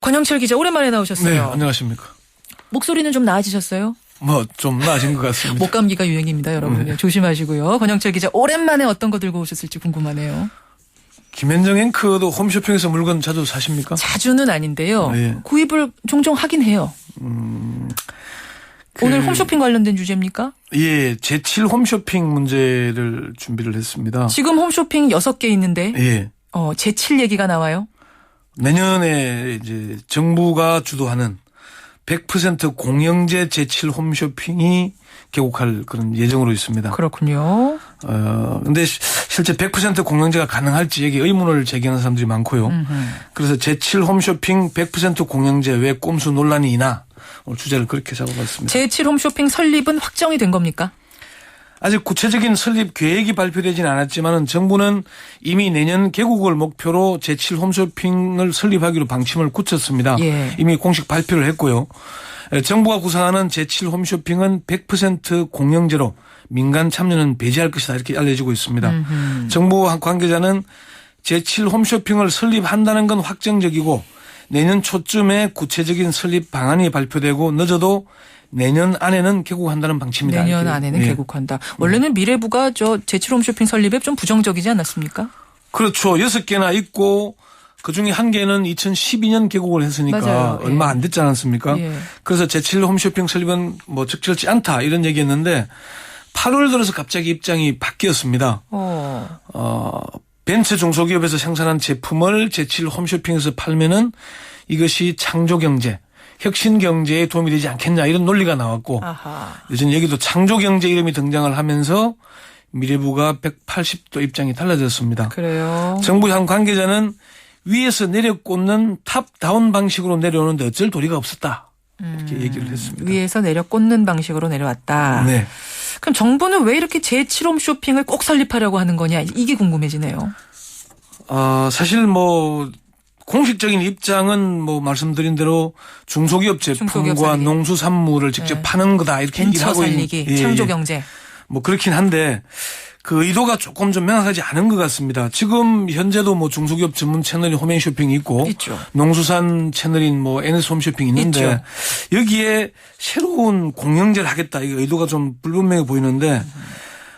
권영철 기자 오랜만에 나오셨어요. 네, 안녕하십니까. 목소리는 좀 나아지셨어요? 뭐 좀 나아진 것 같습니다. 목감기가 유행입니다, 여러분. 네. 조심하시고요. 권영철 기자 오랜만에 어떤 거 들고 오셨을지 궁금하네요. 김현정 앵커도 홈쇼핑에서 물건 자주 사십니까? 자주는 아닌데요. 예. 구입을 종종 하긴 해요. 오늘 홈쇼핑 관련된 주제입니까? 예, 제7 홈쇼핑 문제를 준비를 했습니다. 지금 홈쇼핑 6개 있는데 예. 제7 얘기가 나와요. 내년에 이제 정부가 주도하는 100% 공영제 제7 홈쇼핑이 개국할 그런 예정으로 있습니다. 그렇군요. 근데 실제 100% 공영제가 가능할지 여기 의문을 제기하는 사람들이 많고요. 그래서 제7 홈쇼핑 100% 공영제 왜 꼼수 논란이 있나 오늘 주제를 그렇게 잡아봤습니다. 제7 홈쇼핑 설립은 확정이 된 겁니까? 아직 구체적인 설립 계획이 발표되지는 않았지만 정부는 이미 내년 개국을 목표로 제7 홈쇼핑을 설립하기로 방침을 굳혔습니다. 예. 이미 공식 발표를 했고요. 정부가 구상하는 제7 홈쇼핑은 100% 공영제로 민간 참여는 배제할 것이다 이렇게 알려지고 있습니다. 정부 관계자는 제7 홈쇼핑을 설립한다는 건 확정적이고 내년 초쯤에 구체적인 설립 방안이 발표되고 늦어도 내년 안에는 개국한다는 방침이다. 내년 안에는 개국한다. 원래는 미래부가 제7 홈쇼핑 설립에 좀 부정적이지 않았습니까? 그렇죠. 6개나 있고 그중에 1개는 2012년 개국을 했으니까 맞아요. 얼마 안 됐지 않았습니까? 예. 그래서 제7 홈쇼핑 설립은 뭐 적절치 않다 이런 얘기했는데 8월 들어서 갑자기 입장이 바뀌었습니다. 벤츠 중소기업에서 생산한 제품을 제7 홈쇼핑에서 팔면은 이것이 창조경제, 혁신경제에 도움이 되지 않겠냐 이런 논리가 나왔고 요즘 여기도 창조경제 이름이 등장을 하면서 미래부가 180도 입장이 달라졌습니다. 그래요. 정부 한 관계자는 위에서 내려 꽂는 탑다운 방식으로 내려오는데 어쩔 도리가 없었다. 이렇게 얘기를 했습니다. 위에서 내려 꽂는 방식으로 내려왔다. 네. 그럼 정부는 왜 이렇게 제7 홈쇼핑을 꼭 설립하려고 하는 거냐 이게 궁금해지네요. 사실 뭐 공식적인 입장은 뭐 말씀드린 대로 중소기업 제품과 농수산물을 직접 파는 거다 이렇게 얘기를 하고 있는. 벤처 살리기, 창조경제. 뭐 그렇긴 한데 그 의도가 조금 좀 명확하지 않은 것 같습니다. 지금 현재도 뭐 중소기업 전문 채널인 홈앤쇼핑이 있고 있죠. 농수산 채널인 뭐 NS 홈쇼핑이 있는데 있죠. 여기에 새로운 공영제를 하겠다 이게 의도가 좀 불분명해 보이는데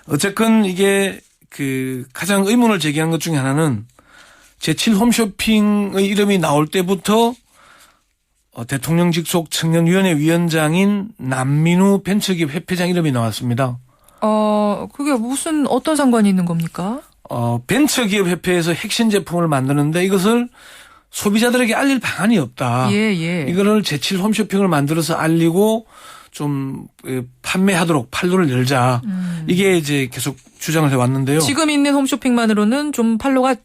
어쨌건 이게 그 가장 의문을 제기한 것 중에 하나는 제7 홈쇼핑의 이름이 나올 때부터 대통령 직속 청년위원회 위원장인 남민우 벤처기업 협회장 이름이 나왔습니다. 그게 어떤 상관이 있는 겁니까? 벤처기업 협회에서 핵심 제품을 만드는데 이것을 소비자들에게 알릴 방안이 없다. 예. 이거를 제7 홈쇼핑을 만들어서 알리고 좀 판매하도록 판로를 열자. 이게 이제 계속 주장을 해왔는데요. 지금 있는 홈쇼핑만으로는 좀 판로가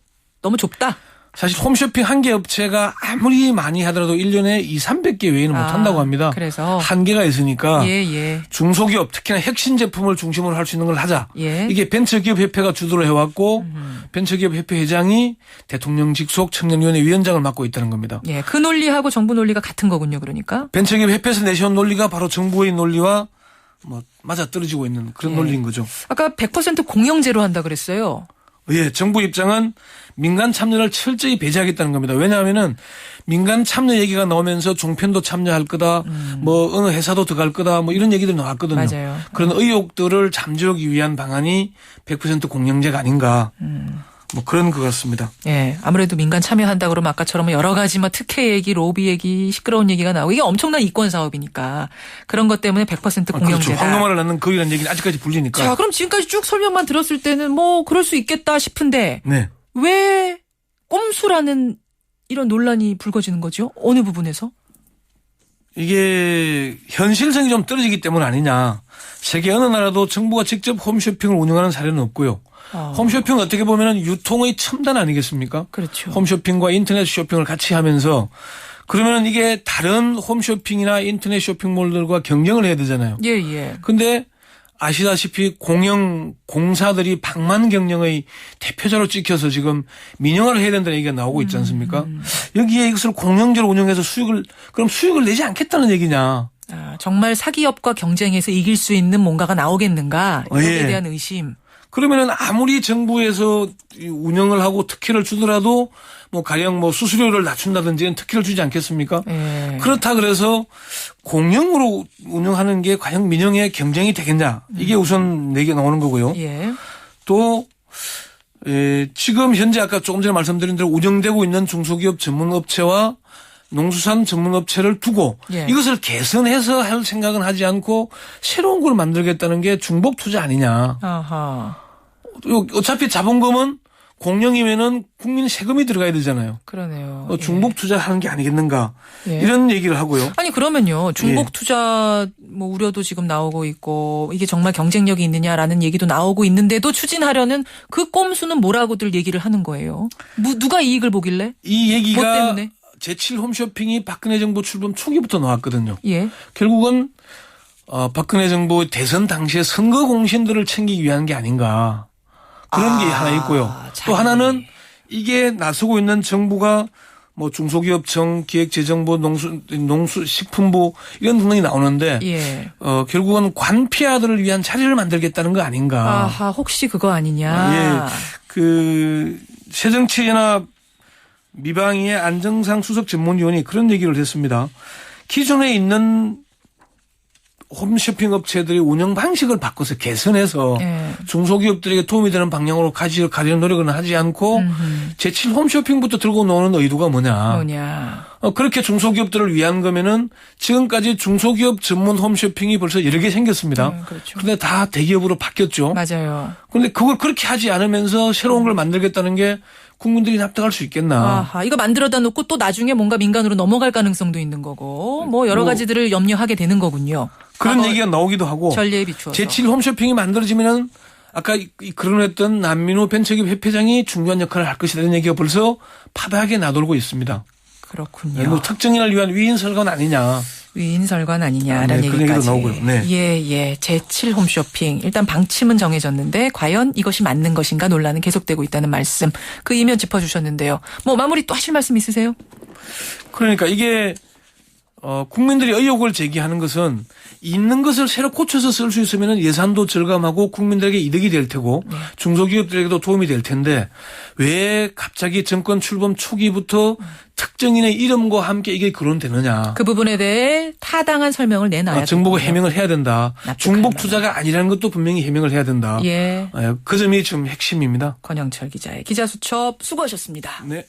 너무 좁다. 사실 홈쇼핑 한 개 업체가 아무리 많이 하더라도 1년에 200~300개 외에는 못한다고 합니다. 그래서 한계가 있으니까 예. 중소기업 특히나 혁신 제품을 중심으로 할 수 있는 걸 하자. 예. 이게 벤처기업 협회가 주도를 해왔고 벤처기업 협회 회장이 대통령 직속 청년위원회 위원장을 맡고 있다는 겁니다. 예, 그 논리하고 정부 논리가 같은 거군요. 그러니까. 벤처기업 협회에서 내세운 논리가 바로 정부의 논리와 뭐 맞아떨어지고 있는 그런 논리인 거죠. 아까 100% 공영제로 한다 그랬어요. 예, 정부 입장은 민간 참여를 철저히 배제하겠다는 겁니다. 왜냐하면은 민간 참여 얘기가 나오면서 종편도 참여할 거다, 뭐 어느 회사도 들어갈 거다, 뭐 이런 얘기들이 나왔거든요. 맞아요. 그런 의혹들을 잠재우기 위한 방안이 100% 공영제가 아닌가. 뭐 그런 것 같습니다. 예, 아무래도 민간 참여한다 그러면 아까처럼 여러 가지 특혜 얘기, 로비 얘기, 시끄러운 얘기가 나오고 이게 엄청난 이권 사업이니까 그런 것 때문에 100% 공영제다. 그렇죠. 황금알을 낳는 거위라는 얘기는 아직까지 불리니까. 자, 그럼 지금까지 쭉 설명만 들었을 때는 뭐 그럴 수 있겠다 싶은데 네. 왜 꼼수라는 이런 논란이 불거지는 거죠? 어느 부분에서? 이게 현실성이 좀 떨어지기 때문 아니냐. 세계 어느 나라도 정부가 직접 홈쇼핑을 운영하는 사례는 없고요. 홈쇼핑은 어떻게 보면 유통의 첨단 아니겠습니까? 그렇죠. 홈쇼핑과 인터넷 쇼핑을 같이 하면서 그러면 이게 다른 홈쇼핑이나 인터넷 쇼핑몰들과 경쟁을 해야 되잖아요. 예. 근데 아시다시피 공사들이 방만 경영의 대표자로 찍혀서 지금 민영화를 해야 된다는 얘기가 나오고 있지 않습니까? 여기에 이것을 공영제로 운영해서 수익을 내지 않겠다는 얘기냐. 정말 사기업과 경쟁해서 이길 수 있는 뭔가가 나오겠는가? 여기에 대한 의심. 그러면은 아무리 정부에서 운영을 하고 특혜를 주더라도 뭐 가령 뭐 수수료를 낮춘다든지 특혜를 주지 않겠습니까? 예. 그렇다 그래서 공영으로 운영하는 게 과연 민영의 경쟁이 되겠냐? 이게 우선 내게 나오는 거고요. 예. 또 지금 현재 아까 조금 전에 말씀드린 대로 운영되고 있는 중소기업 전문업체와 농수산 전문업체를 두고 예. 이것을 개선해서 할 생각은 하지 않고 새로운 걸 만들겠다는 게 중복 투자 아니냐. 아하. 어차피 자본금은 공영이면은 국민 세금이 들어가야 되잖아요. 그러네요. 중복 투자하는 게 아니겠는가. 예. 이런 얘기를 하고요. 아니 그러면요. 중복 투자 뭐 우려도 지금 나오고 있고 이게 정말 경쟁력이 있느냐라는 얘기도 나오고 있는데도 추진하려는 그 꼼수는 뭐라고들 얘기를 하는 거예요. 누가 이익을 보길래? 이 뭐 얘기가 때문에? 제7 홈쇼핑이 박근혜 정부 출범 초기부터 나왔거든요. 예. 결국은 박근혜 정부 대선 당시에 선거 공신들을 챙기기 위한 게 아닌가. 그런 게 하나 있고요. 또 하나는 이게 나서고 있는 정부가 뭐 중소기업청, 기획재정부, 농수식품부 이런 등등이 나오는데 예. 결국은 관피아들을 위한 자리를 만들겠다는 거 아닌가. 아하, 혹시 그거 아니냐. 예. 그 새정치연합 미방위의 안정상 수석 전문위원이 그런 얘기를 했습니다. 기존에 있는 홈쇼핑 업체들이 운영 방식을 바꿔서 개선해서 예. 중소기업들에게 도움이 되는 방향으로 가려는 노력은 하지 않고 제7 홈쇼핑부터 들고 노는 의도가 뭐냐. 그렇게 중소기업들을 위한 거면은 지금까지 중소기업 전문 홈쇼핑이 벌써 여러 개 생겼습니다. 그렇죠. 그런데 다 대기업으로 바뀌었죠. 맞아요. 그런데 그걸 그렇게 하지 않으면서 새로운 걸 만들겠다는 게 국민들이 납득할 수 있겠나. 아하, 이거 만들어다 놓고 또 나중에 뭔가 민간으로 넘어갈 가능성도 있는 거고 뭐 여러 가지들을 염려하게 되는 거군요. 그런 얘기가 나오기도 하고. 전례에 비추어서. 제7 홈쇼핑이 만들어지면은 아까 거론했던 남민호 벤처기업 협회장이 중요한 역할을 할 것이라는 얘기가 벌써 파다하게 나돌고 있습니다. 그렇군요. 뭐 특정인을 위한 위인설관 아니냐. 위인설관 아니냐라는 네, 그런 얘기까지. 얘기도 나오고요. 네. 예. 제7 홈쇼핑. 일단 방침은 정해졌는데 과연 이것이 맞는 것인가 논란은 계속되고 있다는 말씀. 그 이면 짚어주셨는데요. 뭐 마무리 또 하실 말씀 있으세요? 그러니까 이게 국민들이 의혹을 제기하는 것은 있는 것을 새로 고쳐서 쓸 수 있으면 예산도 절감하고 국민들에게 이득이 될 테고 중소기업들에게도 도움이 될 텐데 왜 갑자기 정권 출범 초기부터 특정인의 이름과 함께 이게 거론되느냐. 그 부분에 대해 타당한 설명을 내놔야 정부가 해명을 해야 된다. 중복 투자가 아니라는 것도 분명히 해명을 해야 된다. 예. 그 점이 좀 핵심입니다. 권영철 기자의 기자수첩 수고하셨습니다. 네.